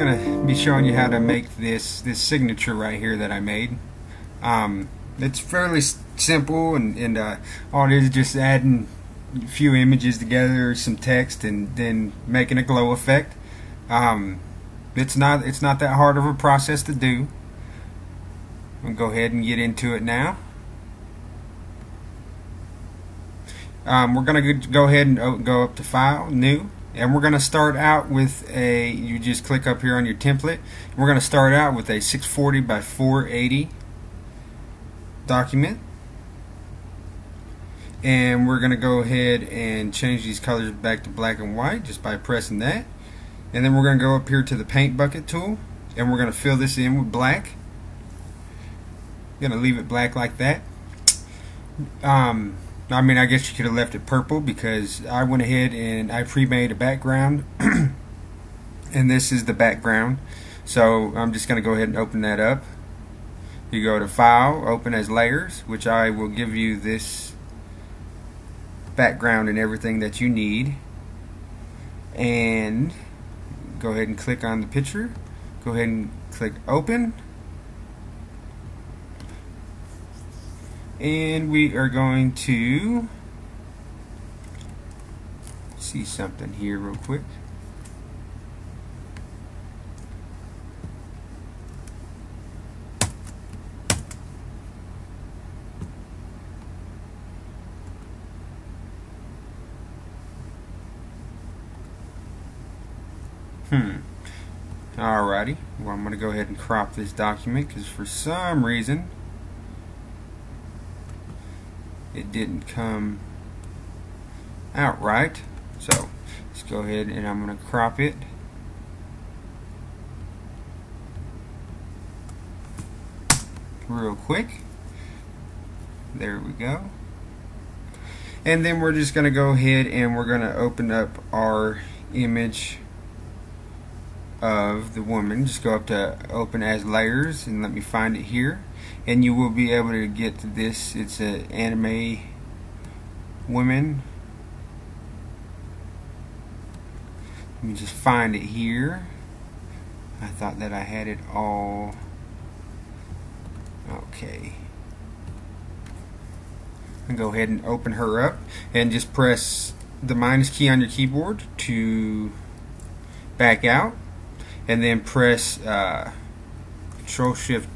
gonna be showing you how to make this signature right here that I made. It's fairly simple, and all it is just adding a few images together, some text, and then making a glow effect. It's not that hard of a process to do. I'll go ahead and get into it now. We're gonna go ahead and go up to File, New, and we're gonna start out with you just click up here on your template. We're gonna start out with a 640 by 480 document, and we're gonna go ahead and change these colors back to black and white just by pressing that. And then we're gonna go up here to the paint bucket tool, and we're gonna fill this in with black. Gonna leave it black like that. I mean, I guess you could have left it purple, because I went ahead and I pre-made a background and this is the background. So I'm just going to go ahead and open that up. You go to File, Open as Layers, which I will give you this background and everything that you need. And go ahead and click on the picture. Go ahead and click Open. And we are going to see something here real quick. Alrighty. Well, I'm going to go ahead and crop this document, because for some reason it didn't come out right. So let's go ahead and I'm going to crop it. Real quick. There we go. And then we're just going to go ahead and we're going to open up our image of the woman. Just go up to Open as Layers and let me find it here. And you will be able to get to this. It's an anime woman. Let me just find it here. I thought that I had it all. Okay. And go ahead and open her up, and just press the minus key on your keyboard to back out, and then press Control Shift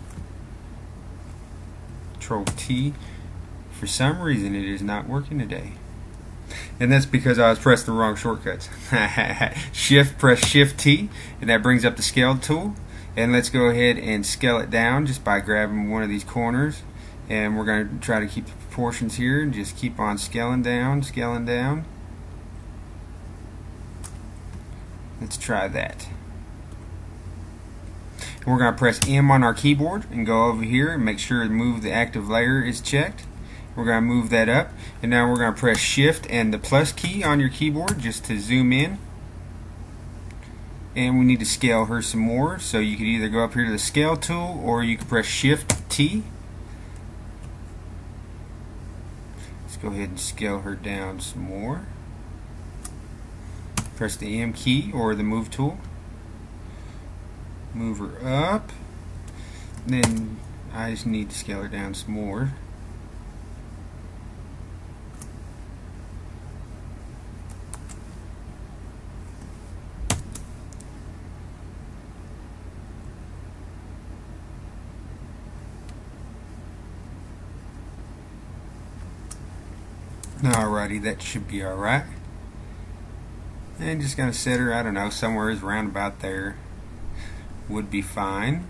Control T. For some reason it is not working today, and that's because I was pressing the wrong shortcuts. Press Shift T, and that brings up the scale tool. And let's go ahead and scale it down just by grabbing one of these corners, and we're going to try to keep the proportions here and just keep on scaling down, scaling down. Let's try that. We're going to press M on our keyboard and go over here and make sure to move the active layer is checked. We're going to move that up, and now we're going to press Shift and the plus key on your keyboard just to zoom in. And we need to scale her some more, so you could either go up here to the scale tool, or you can press Shift T. Let's go ahead and scale her down some more. Press the M key or the move tool. Move her up. Then I just need to scale her down some more. Alrighty, that should be alright. And just gonna set her, I don't know, somewhere around about there would be fine.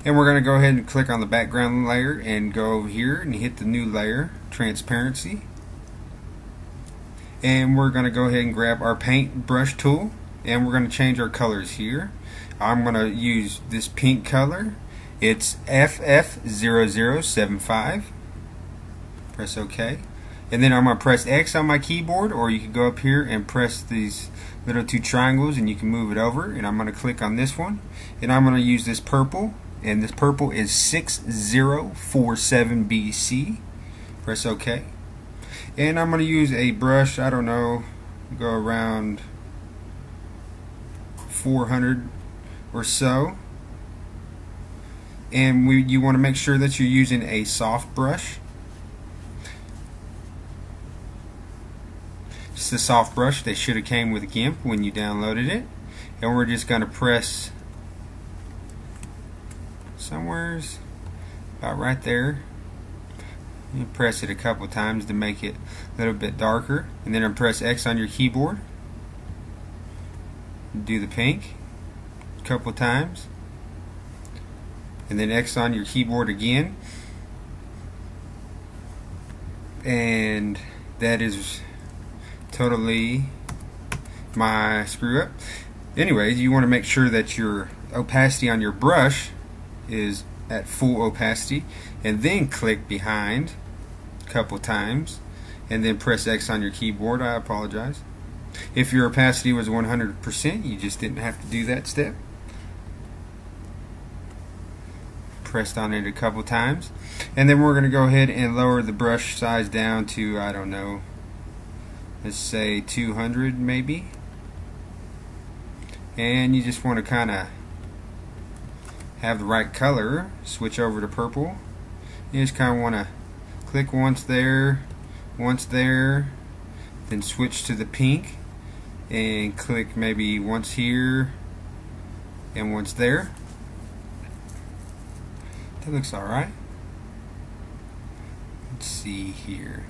And we're gonna go ahead and click on the background layer and go over here and hit the new layer, transparency. And we're gonna go ahead and grab our paint brush tool, and we're gonna change our colors here. I'm gonna use this pink color. It's FF0075. Press OK, and then I'm going to press X on my keyboard, or you can go up here and press these little two triangles and you can move it over, and I'm going to click on this one, and I'm going to use this purple, and this purple is 6047BC. Press OK, and I'm going to use a brush, I don't know, go around 400 or so. And you want to make sure that you're using a soft brush. It's a soft brush. They should have came with Gimp when you downloaded it. And we're just going to press somewheres about right there. You press it a couple times to make it a little bit darker, and then press X on your keyboard. Do the pink a couple times, and then X on your keyboard again, and that is totally my screw up. Anyways, you want to make sure that your opacity on your brush is at full opacity, and then click behind a couple times, and then press X on your keyboard. I apologize. If your opacity was 100%, you just didn't have to do that step. Pressed on it a couple times, and then we're going to go ahead and lower the brush size down to, I don't know, let's say 200 maybe. And you just want to kind of have the right color. Switch over to purple. You just kind of want to click once there, then switch to the pink and click maybe once here and once there. That looks alright. Let's see here.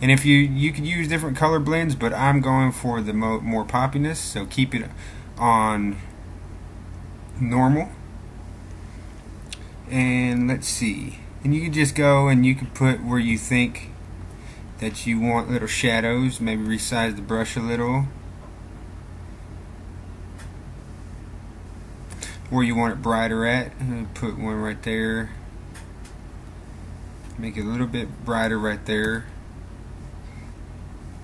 And if you could use different color blends, but I'm going for the more poppiness, so keep it on normal. And let's see, and you can just go and you can put where you think that you want little shadows. Maybe resize the brush a little, where you want it brighter at. Put one right there, make it a little bit brighter right there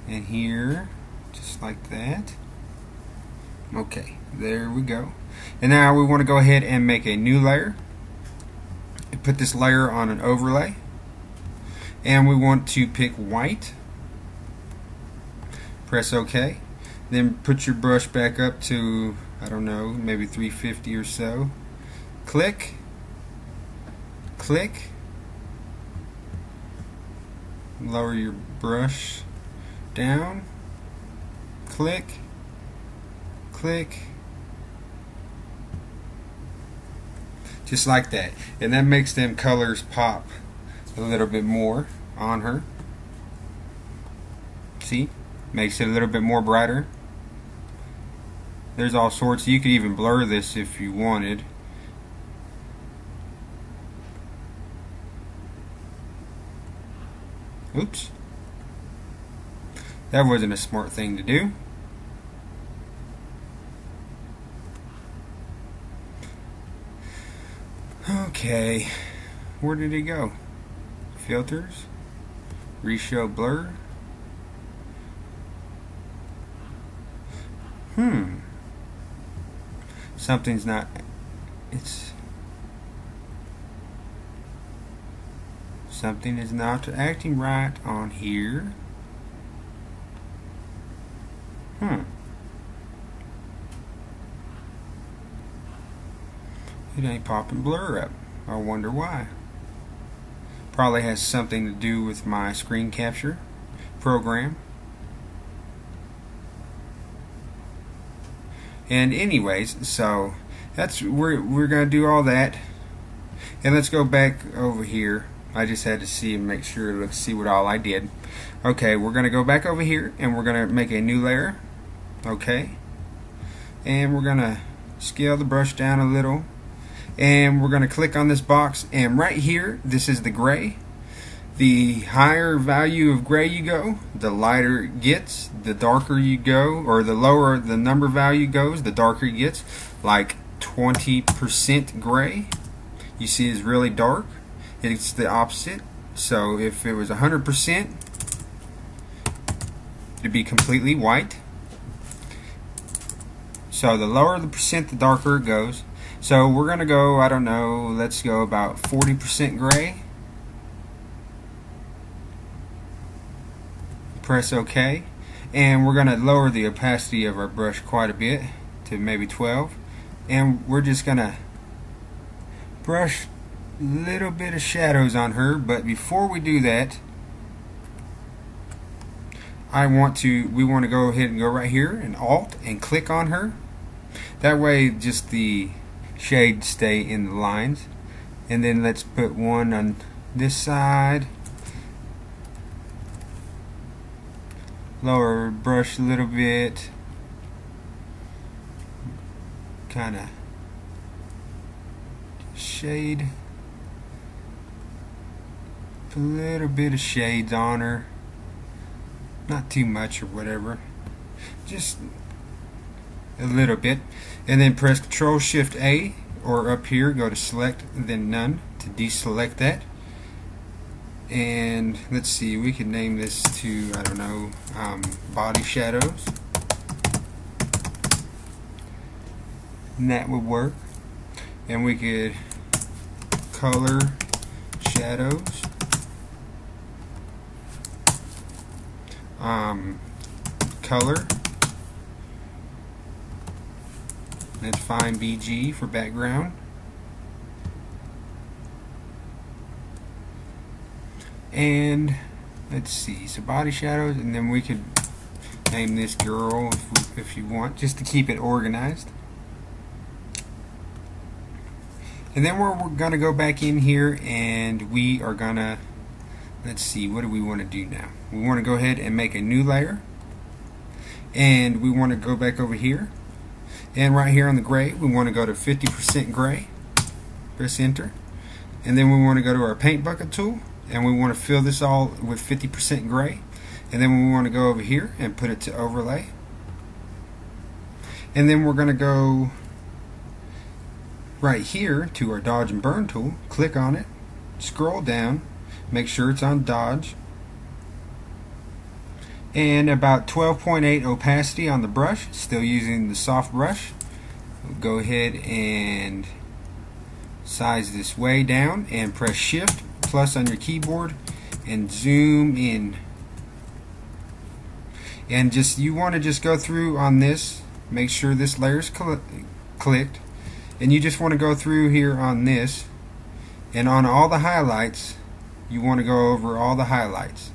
and here, just like that. Okay, there we go. And now we want to go ahead and make a new layer. Put this layer on an overlay, and we want to pick white. Press OK. Then put your brush back up to, I don't know, maybe 350 or so. Click, click, lower your brush down, click, click, just like that. And that makes them colors pop a little bit more on her. See? Makes it a little bit more brighter. There's all sorts. You could even blur this if you wanted. Oops. That wasn't a smart thing to do. Okay, where did it go? Filters, reshow blur. Something's not, something is not acting right on here. It ain't popping blur up. I wonder why. Probably has something to do with my screen capture program. And anyways, so that's we're gonna do all that. And let's go back over here. I just had to see and make sure, let's see what all I did. Okay, we're gonna go back over here and we're gonna make a new layer. Okay, and we're gonna scale the brush down a little, and we're gonna click on this box, and right here, this is the gray. The higher value of gray you go, the lighter it gets. The darker you go, or the lower the number value goes, the darker it gets. Like 20% gray, you see, is really dark. It's the opposite. So if it was 100%, it'd be completely white. So the lower the percent, the darker it goes. So we're gonna go, I don't know, let's go about 40% gray. Press OK, and we're gonna lower the opacity of our brush quite a bit. to maybe 12, and we're just gonna brush a little bit of shadows on her. But before we do that, we want to go ahead and go right here and Alt and click on her. That way just the shades stay in the lines. And then let's put one on this side. Lower brush a little bit. Kind of shade. Put a little bit of shades on her. Not too much or whatever. Just a little bit. And then press Control Shift A, or up here go to Select then None to deselect that. And let's see, we could name this to, I don't know, Body Shadows, and that would work. And we could Color Shadows, Color, let's find BG for background. And let's see, so Body Shadows, and then we could name this Girl if you want, just to keep it organized. And then we're gonna go back in here and we are gonna, let's see, what do we want to do now? We want to go ahead and make a new layer, and we want to go back over here, and right here on the gray we want to go to 50% gray, press enter, and then we want to go to our paint bucket tool and we want to fill this all with 50% gray, and then we want to go over here and put it to overlay, and then we're going to go right here to our dodge and burn tool, click on it, scroll down, make sure it's on dodge, and about 12.8 opacity on the brush, still using the soft brush. We'll go ahead and size this way down and press Shift plus on your keyboard and zoom in. And just, you want to just go through on this, make sure this layer's clicked, and you just want to go through here on this, and on all the highlights you want to go over all the highlights.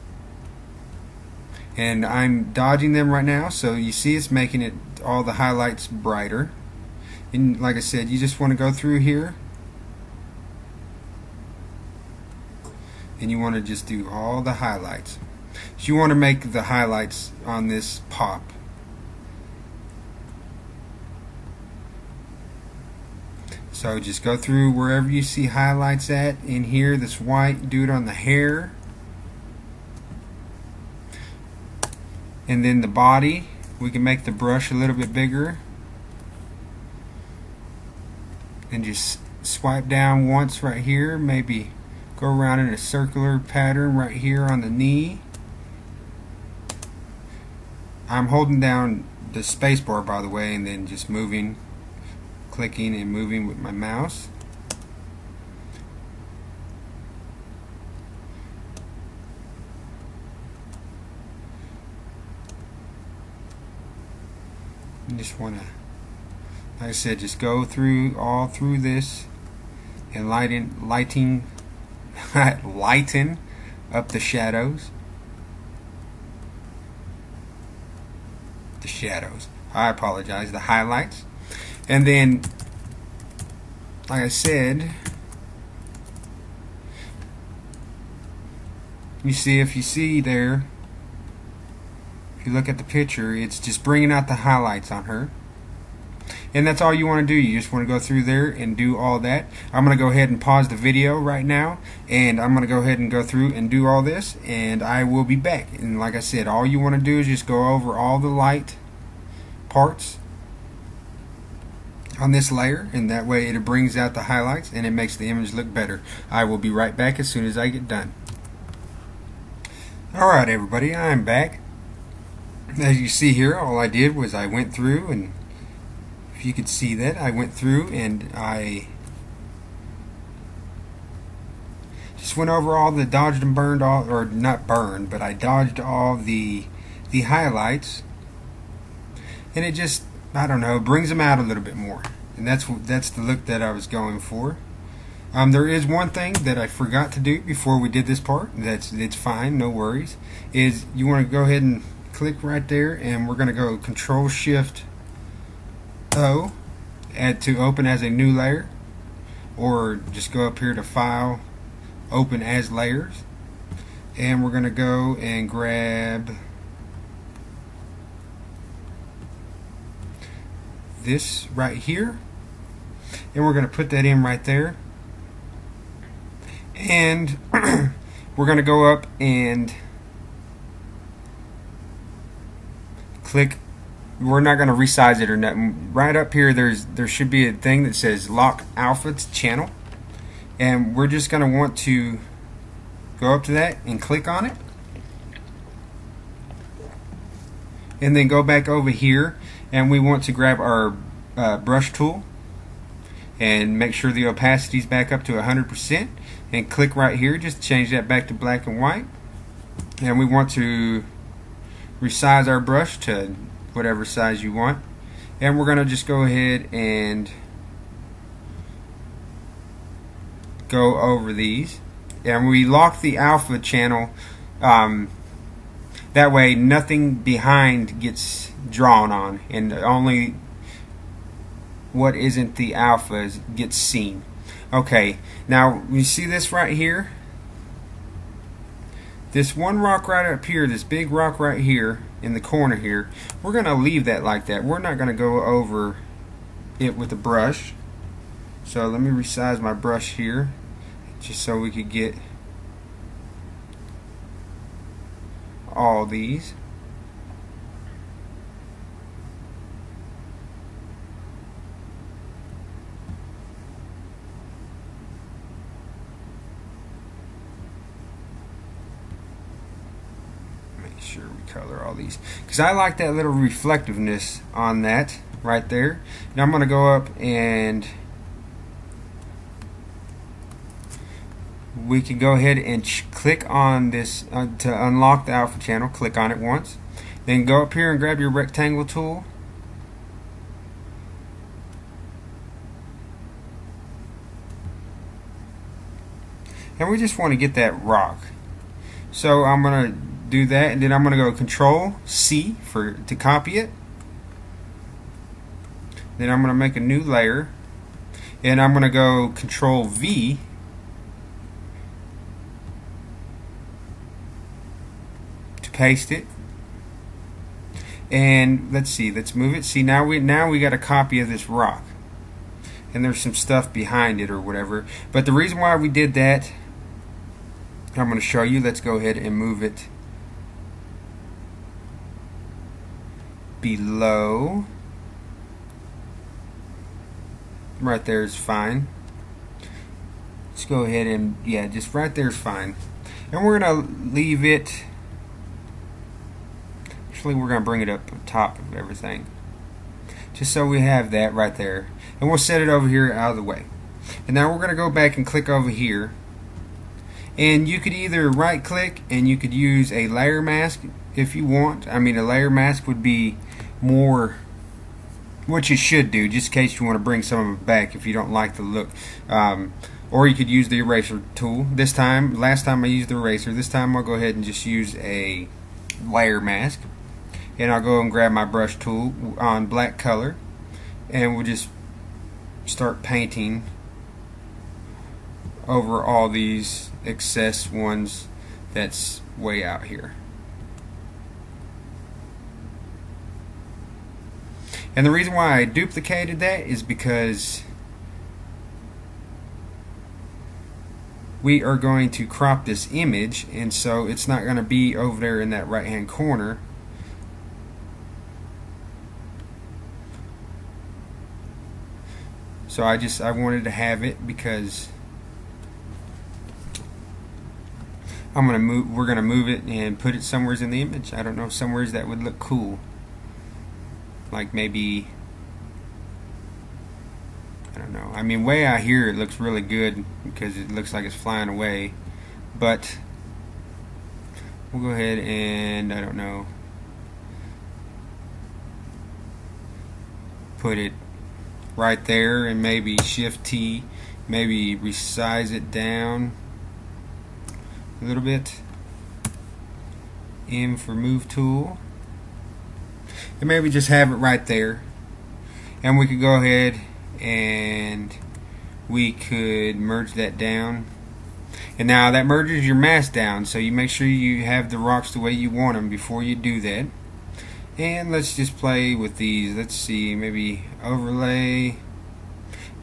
And I'm dodging them right now, so you see it's making it all the highlights brighter. And like I said, you just want to go through here and you want to just do all the highlights. So you want to make the highlights on this pop. So just go through wherever you see highlights at in here, this white, do it on the hair. And then the body, we can make the brush a little bit bigger. And just swipe down once right here, maybe go around in a circular pattern right here on the knee. I'm holding down the space bar, by the way, and then just moving, clicking and moving with my mouse. You just want to, like I said, just go through all through this and lighten up the shadows. I apologize, the highlights. And then, like I said, you see, if you see there, if you look at the picture, it's just bringing out the highlights on her. And that's all you want to do. You just want to go through there and do all that. I'm going to go ahead and pause the video right now, and I'm going to go ahead and go through and do all this, and I will be back. And like I said, all you want to do is just go over all the light parts on this layer, and that way it brings out the highlights and it makes the image look better. I will be right back as soon as I get done. Alright everybody, I'm back. As you see here, all I did was I went through, and if you could see that, I went through and I just went over all the dodged and burned all, or not burned, but I dodged all the highlights, and it just I don't know, brings them out a little bit more, and that's the look that I was going for. There is one thing that I forgot to do before we did this part. It's fine, no worries. Is you want to go ahead and click right there, and we're going to go Control Shift O, add to open as a new layer, or just go up here to File, Open as Layers, and we're going to go and grab this right here, and we're going to put that in right there. And we're going to go up and click. We're not going to resize it or nothing. Right up here there should be a thing that says Lock Alpha Channel, and we're just going to want to go up to that and click on it, and then go back over here, and we want to grab our brush tool and make sure the opacity is back up to 100%, and click right here, just change that back to black and white, and we want to resize our brush to whatever size you want, and we're going to just go ahead and go over these, and we lock the alpha channel, that way nothing behind gets drawn on, and only what isn't the alpha gets seen. Okay, now you see this right here, this one rock right up here, this big rock right here in the corner here, we're going to leave that like that. We're not going to go over it with a brush. So let me resize my brush here just so we could get all these. Make sure we color all these, because I like that little reflectiveness on that right there. Now I'm going to go up and we can go ahead and click on this to unlock the alpha channel. Click on it once, then go up here and grab your rectangle tool, and we just want to get that rock. So I'm going to do that, and then I'm going to go Control C to copy it. Then I'm going to make a new layer, and I'm going to go Control V to paste it. And let's see, let's move it. See, now we got a copy of this rock, and there's some stuff behind it or whatever. But the reason why we did that, I'm going to show you. Let's go ahead and move it below. Right there is fine. Let's go ahead and, yeah, just right there is fine. And we're going to leave it, actually we're going to bring it up on top of everything, just so we have that right there. And we'll set it over here out of the way. And now we're going to go back and click over here. And you could either right click and you could use a layer mask if you want. I mean, a layer mask would be more what you should do, just in case you want to bring some of it back if you don't like the look. Or you could use the eraser tool. Last time I used the eraser. This time I'll go ahead and just use a layer mask. And I'll go and grab my brush tool on black color, and we'll just start painting over all these excess ones that's way out here. And the reason why I duplicated that is because we are going to crop this image, and so it's not going to be over there in that right hand corner. So I wanted to have it because we're gonna move it and put it somewhere in the image. I don't know, somewhere that would look cool. Like maybe, I don't know. I mean, way out here it looks really good because it looks like it's flying away. But we'll go ahead and, I don't know, put it right there, and maybe Shift T, maybe resize it down a little bit. M for move tool, and maybe just have it right there. And we could go ahead and we could merge that down. And now that merges your mask down, so you make sure you have the rocks the way you want them before you do that. And let's just play with these. Let's see, maybe overlay,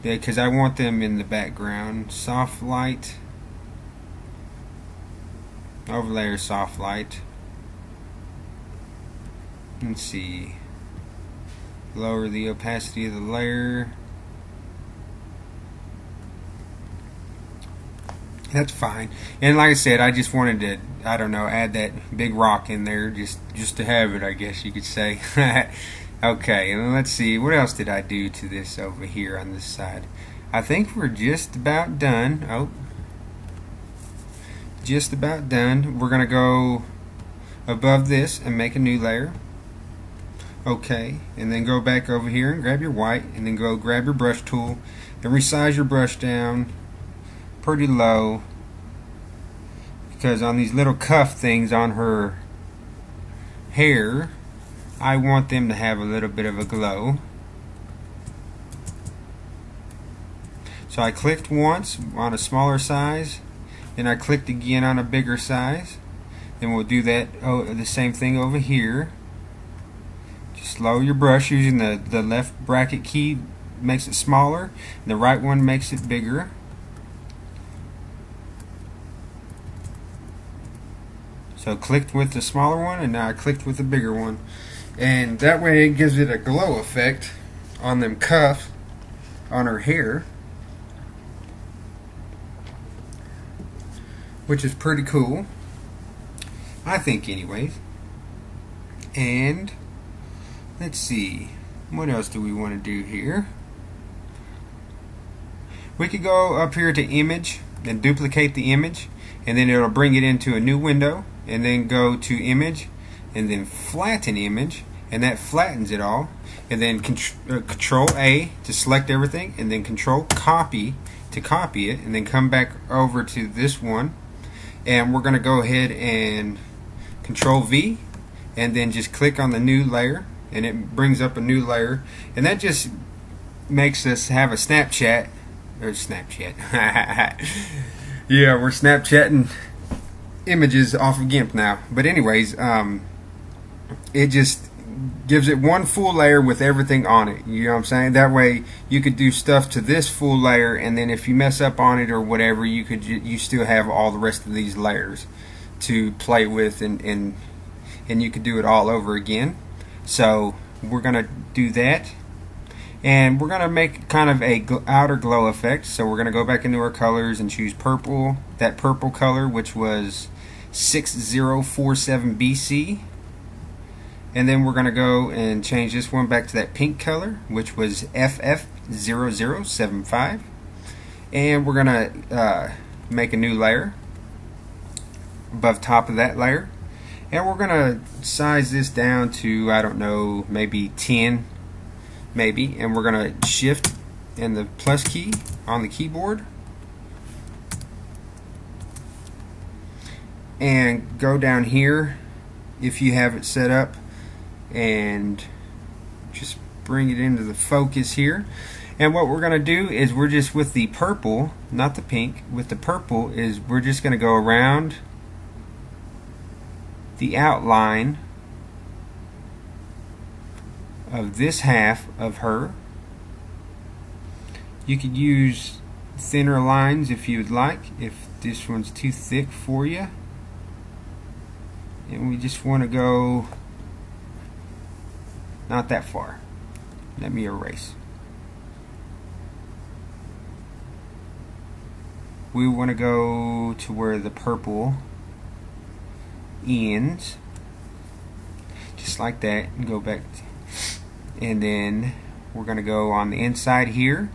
because I want them in the background. Soft light, overlay or soft light. Let's see, lower the opacity of the layer. That's fine. And like I said, I just wanted to, I don't know, add that big rock in there just to have it, I guess you could say. Okay, and let's see, what else did I do to this over here on this side? I think we're just about done. Oh, just about done. We're gonna go above this and make a new layer. Okay, and then go back over here and grab your white, and then go grab your brush tool and resize your brush down pretty low, because on these little cuff things on her hair, I want them to have a little bit of a glow. So I clicked once on a smaller size, then I clicked again on a bigger size. Then we'll do that, the same thing over here. Just lower your brush using the left bracket key, makes it smaller, and the right one makes it bigger. So clicked with the smaller one, and now I clicked with the bigger one, and that way it gives it a glow effect on them cuffs on her hair, which is pretty cool, I think, anyways. And let's see, what else do we want to do here? We could go up here to image and duplicate the image, and then it'll bring it into a new window, and then go to image and then flatten image, and that flattens it all. And then control A to select everything, and then control copy to copy it, and then come back over to this one, and we're gonna go ahead and control V, and then just click on the new layer, and it brings up a new layer, and that just makes us have a Snapchat or Snapchat. Yeah, we're Snapchatting images off of Gimp now. But anyways, it just gives it one full layer with everything on it. You know what I'm saying? That way you could do stuff to this full layer, and then if you mess up on it or whatever, you still have all the rest of these layers to play with, and you could do it all over again. So we're gonna do that, and we're gonna make kind of a outer glow effect. So we're gonna go back into our colors and choose purple, that purple color, which was 6047 BC, and then we're gonna go and change this one back to that pink color, which was FF0075, and we're gonna make a new layer above top of that layer, and we're gonna size this down to, I don't know, maybe 10 maybe, and we're gonna shift and the plus key on the keyboard and go down here if you have it set up, and just bring it into the focus here. And what we're gonna do is we're just with the purple, not the pink, with the purple is we're just gonna go around the outline of this half of her. You could use thinner lines if you would like, if this one's too thick for you. And we just want to go not that far. Let me erase. We want to go to where the purple ends, just like that, and go back, and then we're going to go on the inside here,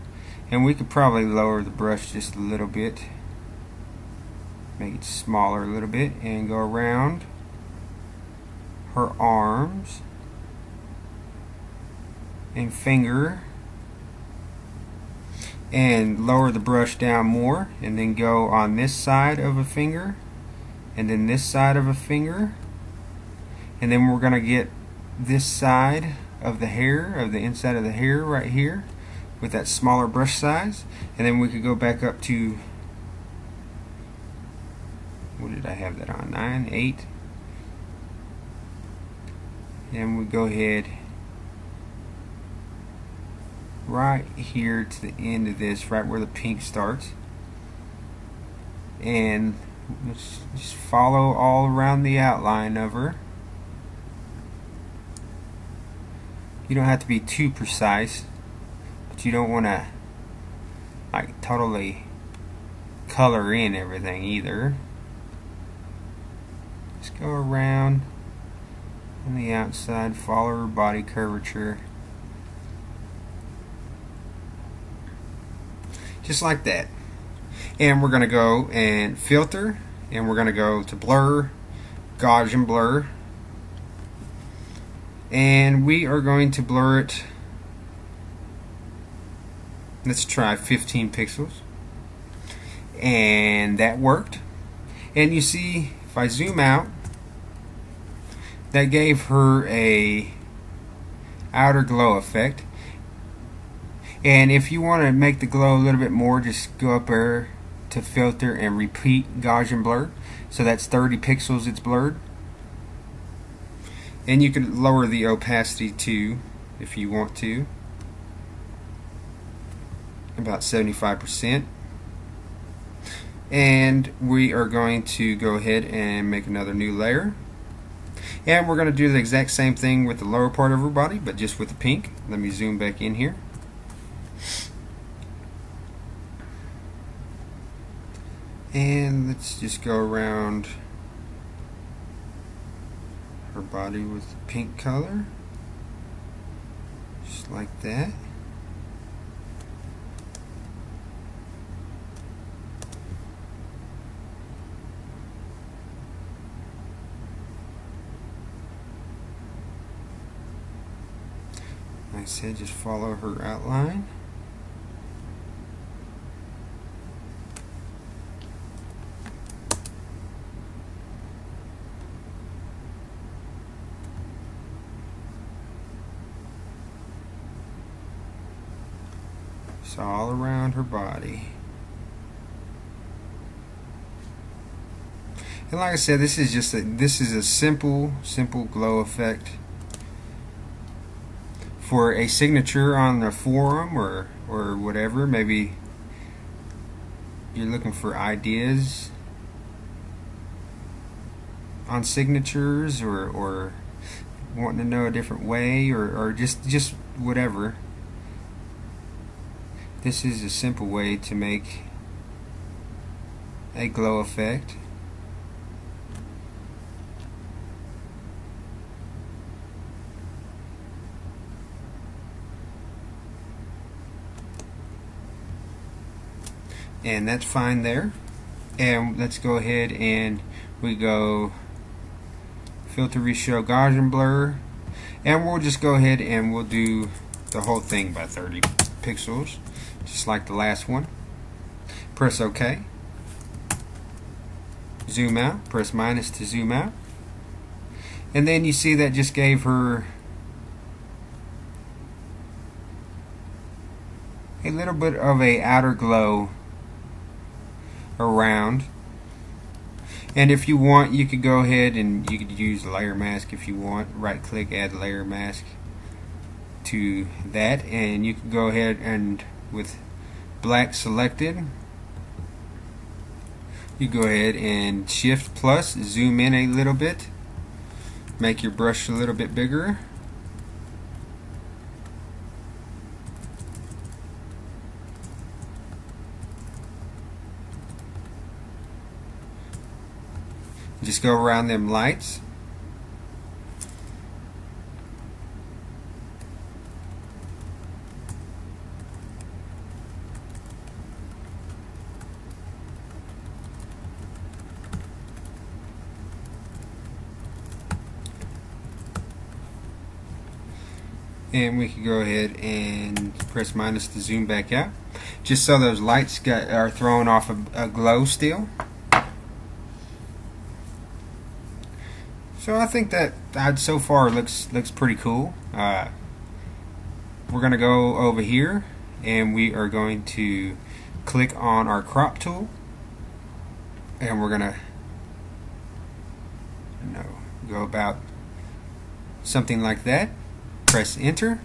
and we could probably lower the brush just a little bit, make it smaller a little bit, and go around her arms and finger and lower the brush down more, and then go on this side of a finger and then this side of a finger, and then we're going to get this side of the hair, of the inside of the hair right here with that smaller brush size, and then we could go back up to, what did I have that on, 9, 8, and we go ahead right here to the end of this, right where the pink starts, and let's just follow all around the outline of her. You don't have to be too precise, but you don't want to like totally color in everything either. Just go around on the outside, follow her body curvature, just like that. And we're going to go and filter, and we're going to go to blur, Gaussian blur, and we are going to blur it, let's try 15 pixels, and that worked. And you see, if I zoom out, that gave her a outer glow effect. And if you want to make the glow a little bit more, just go up there to filter and repeat Gaussian blur. So that's 30 pixels it's blurred. And you can lower the opacity too if you want to, about 75%. And we are going to go ahead and make another new layer. And we're going to do the exact same thing with the lower part of her body, but just with the pink. Let me zoom back in here. And let's just go around her body with the pink color, just like that. Like I said, just follow her outline. So all around her body. And like I said, this is just a simple glow effect for a signature on the forum or whatever. Maybe you're looking for ideas on signatures, or wanting to know a different way, or just whatever. This is a simple way to make a glow effect. And that's fine there. And let's go ahead and we go filter, reshow, Gaussian blur, and we'll just go ahead and we'll do the whole thing by 30 pixels. Just like the last one. Press OK. Zoom out. Press minus to zoom out. And then you see that just gave her a little bit of a outer glow around. And if you want, you could go ahead and you could use layer mask if you want. Right click, add layer mask to that, and you can go ahead and with black selected, you go ahead and shift plus, zoom in a little bit, make your brush a little bit bigger, just go around them lights. And we can go ahead and press minus to zoom back out, just so those lights are throwing off a glow still. So I think that so far looks pretty cool. We're going to go over here and we are going to click on our crop tool, and we're going to go about something like that. Press enter,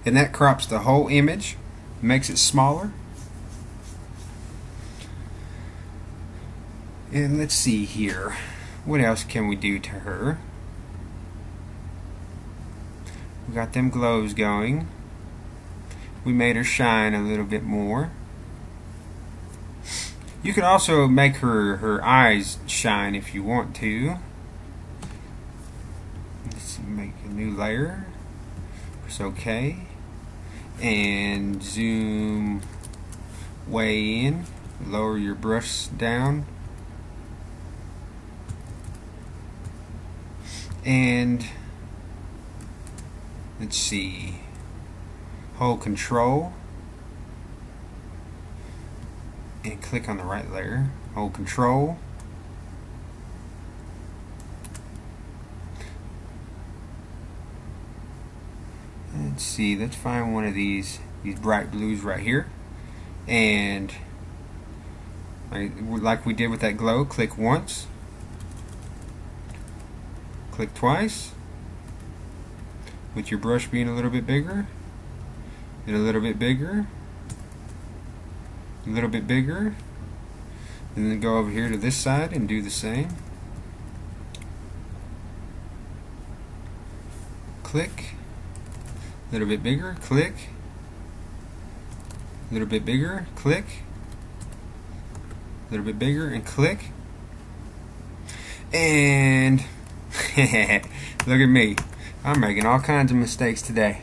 and that crops the whole image, makes it smaller. And let's see here, what else can we do to her? We got them glows going. We made her shine a little bit more. You can also make her eyes shine if you want to. Let's make a new layer. Press OK. And zoom way in. Lower your brush down. And let's see. Hold Control and click on the right layer. Hold Control. Let's see, let's find one of these bright blues right here, and like we did with that glow, click once, click twice, with your brush being a little bit bigger, and a little bit bigger, a little bit bigger, and then go over here to this side and do the same. Click, a little bit bigger, click, a little bit bigger, click, a little bit bigger, and click. And look at me, I'm making all kinds of mistakes today.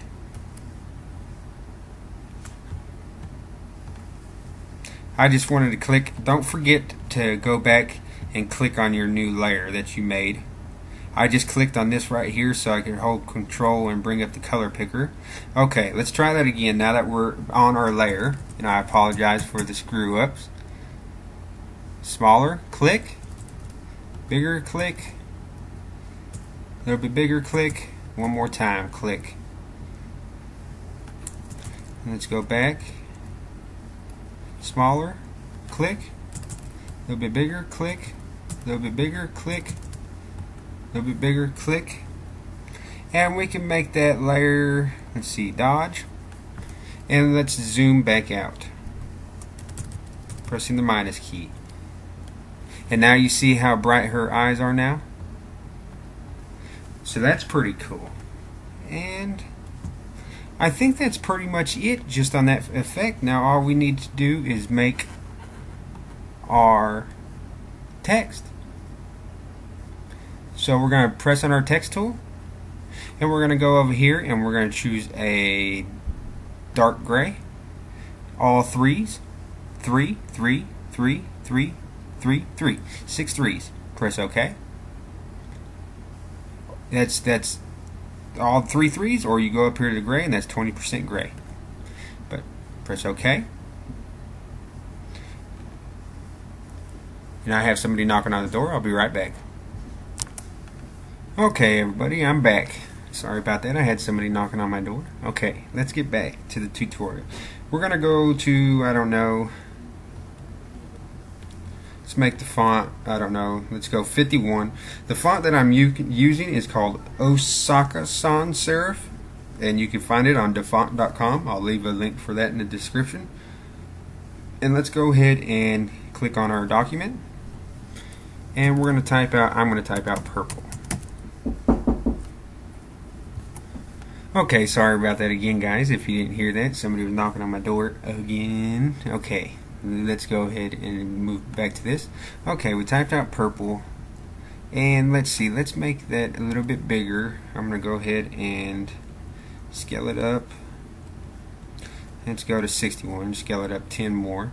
I just wanted to click. Don't forget to go back and click on your new layer that you made. I just clicked on this right here so I could hold Control and bring up the color picker. Okay, let's try that again now that we're on our layer. And I apologize for the screw ups. Smaller, click. Bigger, click. A little bit bigger, click. One more time, click. And let's go back. Smaller, click. A little bit bigger, click. A little bit bigger, click. A little bit bigger, click. And we can make that layer, let's see, dodge. And let's zoom back out, pressing the minus key. And now you see how bright her eyes are now. So that's pretty cool. And I think that's pretty much it just on that effect. Now all we need to do is make our text. So we're going to press on our text tool, and we're going to go over here and we're going to choose a dark gray, all threes, 3, 3, 3, 3, 3, 3, 6 threes. Press OK. That's all 3 threes, or you go up here to the gray and that's 20% gray. But press OK. And I have somebody knocking on the door. I'll be right back. Okay, everybody, I'm back. Sorry about that. I had somebody knocking on my door. Okay, let's get back to the tutorial. We're gonna go to, I don't know, let's make the font, I don't know, let's go 51. The font that I'm using is called Osaka Sans Serif, and you can find it on defont.com. I'll leave a link for that in the description. And let's go ahead and click on our document, and we're going to type out, I'm going to type out purple. Okay, sorry about that again, guys. If you didn't hear that, somebody was knocking on my door again. Okay, let's go ahead and move back to this. Okay, we typed out purple, and let's see, let's make that a little bit bigger. I'm going to go ahead and scale it up. Let's go to 61, scale it up 10 more.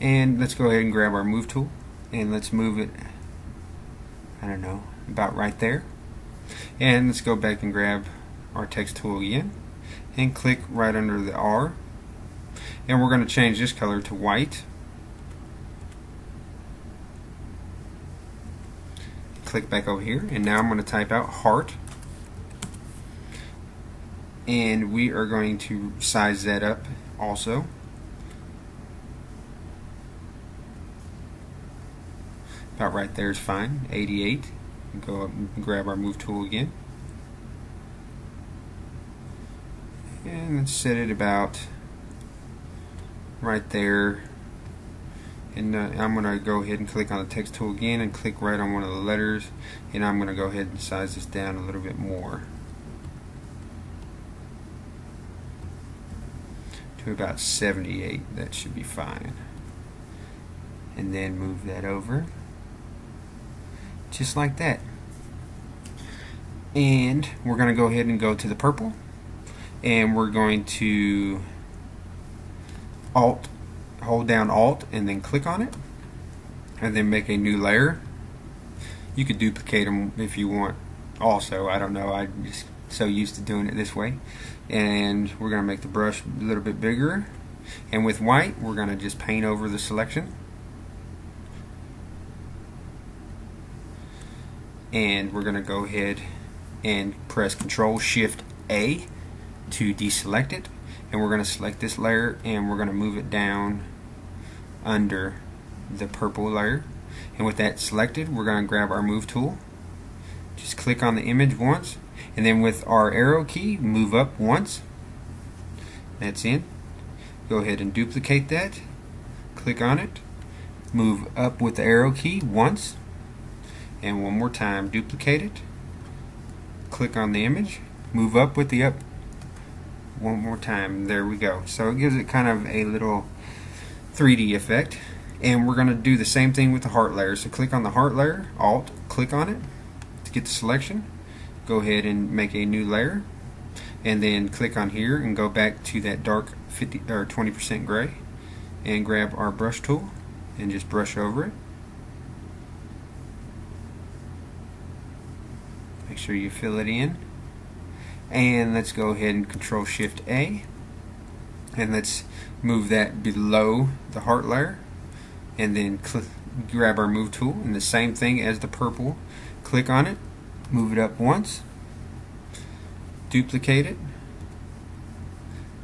And let's go ahead and grab our move tool, and let's move it, I don't know, about right there. And let's go back and grab our text tool again and click right under the R, and we're going to change this color to white. Click back over here, and now I'm going to type out heart, and we are going to size that up also. About right there is fine. 88. Go up and grab our move tool again, and let's set it about right there. And I'm going to go ahead and click on the text tool again and click right on one of the letters, and I'm going to go ahead and size this down a little bit more to about 78. That should be fine. And then move that over just like that. And we're going to go ahead and go to the purple, and we're going to hold down Alt and then click on it, and then make a new layer. You could duplicate them if you want also, I don't know, I'm just so used to doing it this way. And we're going to make the brush a little bit bigger, and with white we're going to just paint over the selection, and we're going to go ahead and press Control-Shift-A to deselect it, and we're going to select this layer and we're going to move it down under the purple layer. And with that selected, we're going to grab our move tool, just click on the image once, and then with our arrow key move up once. That's in. Go ahead and duplicate that, click on it, move up with the arrow key once, and one more time, duplicate it, click on the image, move up with the up one more time. There we go. So it gives it kind of a little 3D effect. And we're going to do the same thing with the heart layer. So click on the heart layer, Alt, click on it to get the selection. Go ahead and make a new layer, and then click on here and go back to that dark 50 or 20% gray, and grab our brush tool and just brush over it. Make sure you fill it in. And let's go ahead and Control-Shift-A, and let's move that below the heart layer, and then grab our move tool, and the same thing as the purple, click on it, move it up once, duplicate it,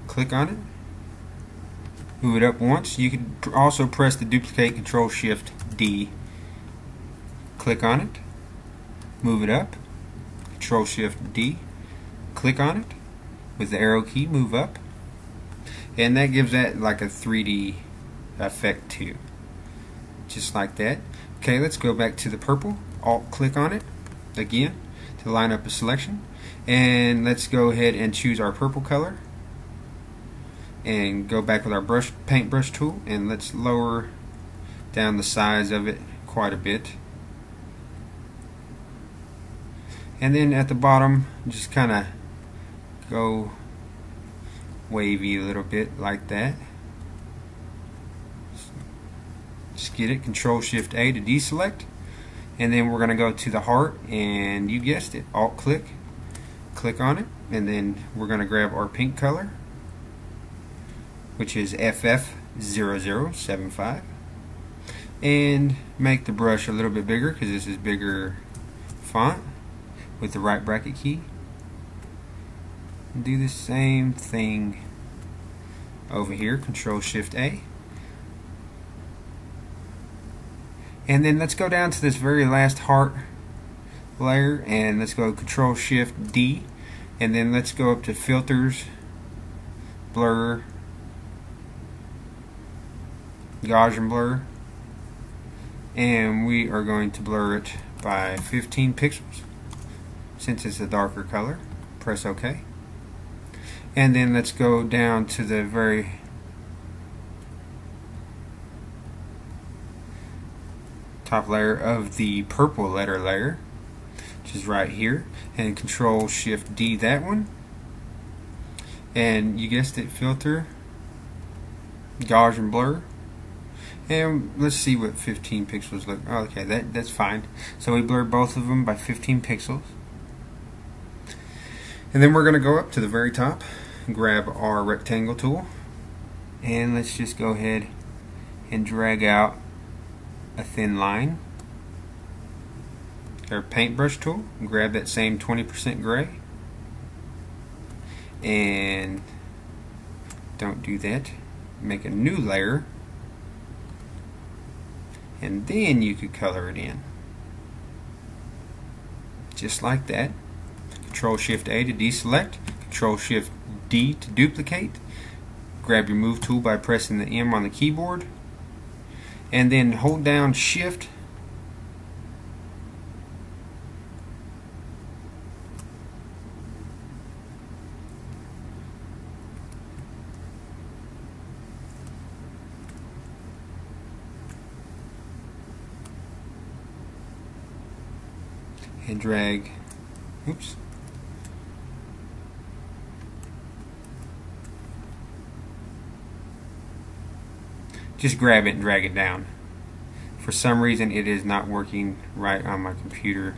click on it, move it up once. You can also press the duplicate, Control-Shift-D, click on it, move it up, Control-Shift-D, click on it, with the arrow key move up, and that gives that like a 3D effect too, just like that. Okay, let's go back to the purple, Alt click on it again to line up a selection, and let's go ahead and choose our purple color and go back with our paintbrush tool, and let's lower down the size of it quite a bit. And then at the bottom, just kind of go wavy a little bit like that. Just get it, Control-Shift-A to deselect, and then we're going to go to the heart, and you guessed it, Alt click, click on it, and then we're going to grab our pink color, which is FF0075, and make the brush a little bit bigger because this is bigger font, with the right bracket key. Do the same thing over here, Control-Shift-A, and then let's go down to this very last heart layer, and let's go Control-Shift-D, and then let's go up to Filters, Blur, Gaussian Blur, and we are going to blur it by 15 pixels since it's a darker color. Press OK. And then let's go down to the very top layer of the purple letter layer, which is right here, and Control-Shift-D that one, and you guessed it, Filter, Gaussian Blur, and let's see what 15 pixels look. Oh, okay, that's fine. So we blurred both of them by 15 pixels. And then we're going to go up to the very top and grab our rectangle tool, and let's just go ahead and drag out a thin line. Our paintbrush tool, grab that same 20% gray, and don't do that, make a new layer, and then you could color it in just like that. Control Shift A to deselect, Control Shift D to duplicate. Grab your move tool by pressing the M on the keyboard, and then hold down Shift and drag, oops, just grab it and drag it down. For some reason it is not working right on my computer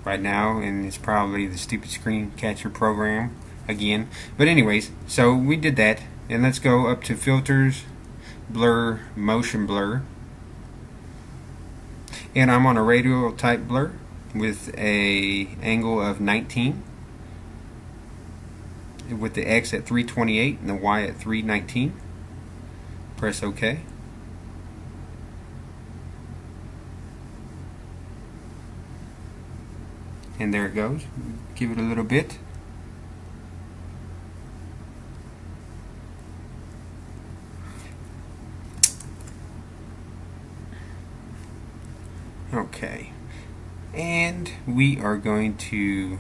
right now, and it's probably the stupid screen catcher program again. But anyways, so we did that, and let's go up to filters, blur, motion blur, and I'm on a radial type blur with a angle of 19, with the X at 328 and the Y at 319. Press OK. And there it goes. Give it a little bit. Okay. And we are going to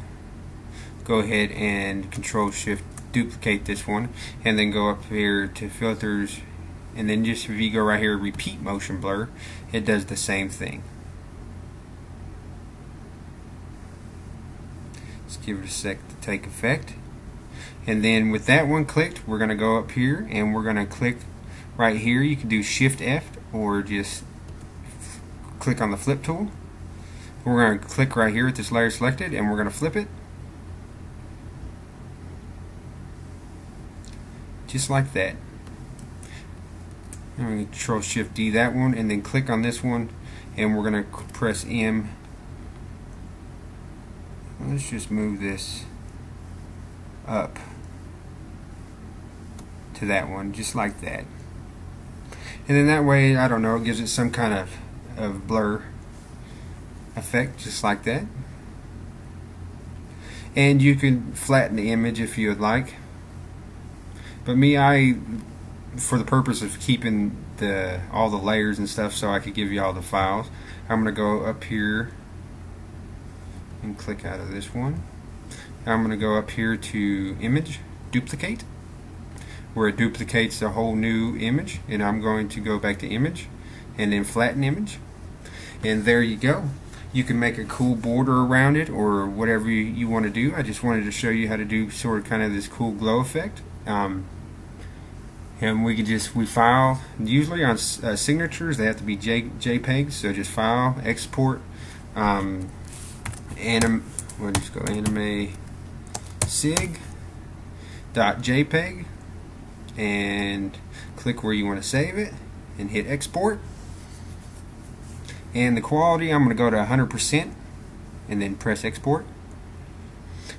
go ahead and Control Shift duplicate this one, and then go up here to filters, and then just if you go right here, repeat motion blur, it does the same thing. Let's give it a sec to take effect. And then with that one clicked, we're going to go up here and we're going to click right here. You can do Shift F or just click on the flip tool. We're going to click right here with this layer selected, and we're going to flip it just like that. I'm going to Control Shift D that one, and then click on this one, and we're going to press M. Let's just move this up to that one, just like that. And then that way, I don't know, it gives it some kind of blur effect, just like that. And you can flatten the image if you would like, but me, for the purpose of keeping all the layers and stuff, so I could give you all the files, I'm going to go up here and click out of this one. I'm going to go up here to Image, Duplicate, where it duplicates a whole new image, and I'm going to go back to Image and then Flatten Image, and there you go. You can make a cool border around it or whatever you want to do. I just wanted to show you how to do sort of kind of this cool glow effect. And we file, usually on signatures they have to be JPEGs, so just file, export, we'll just go anime sig.jpg and click where you want to save it and hit export. And the quality, I'm going to go to 100% and then press export.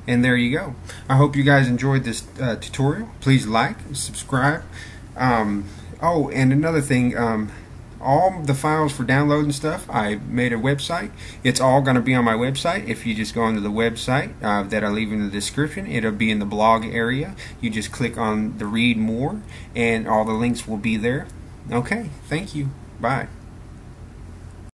And there you go. I hope you guys enjoyed this tutorial. Please like and subscribe. Oh, and another thing, all the files for downloading stuff, I made a website. It's all going to be on my website. If you just go into the website that I leave in the description, it'll be in the blog area. You just click on the read more and all the links will be there. Okay, thank you. Bye.